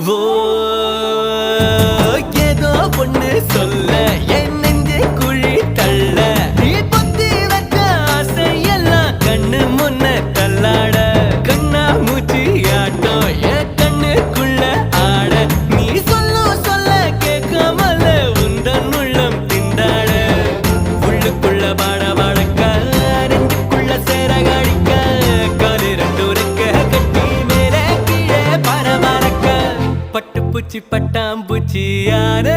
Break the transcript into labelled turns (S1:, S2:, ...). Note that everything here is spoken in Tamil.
S1: ஓ ஏதோ ஒண்ணு சொல்ல என் நெஞ்சு குழி தள்ள நீ பொத்தி வச்ச ஆசையெல்லாம் கண்ணு முன்ன தள்ளாட கண்ணா மூச்சி ஆட்டம் என் கண்ணுக்குள்ள ஆட நீ சொல்ல கேட்காமல உந்தன் உள்ளம் திண்டாட உள்ளுக்குள்ள பாட பாடக்க நெஞ்சுக்குள்ள சேர காடிக்க காலு ரெண்டு ரெக்க கட்டி மேலே கீழே பரபரக்க பட்டு பூச்சி பட்டாம்பூச்சி யாரு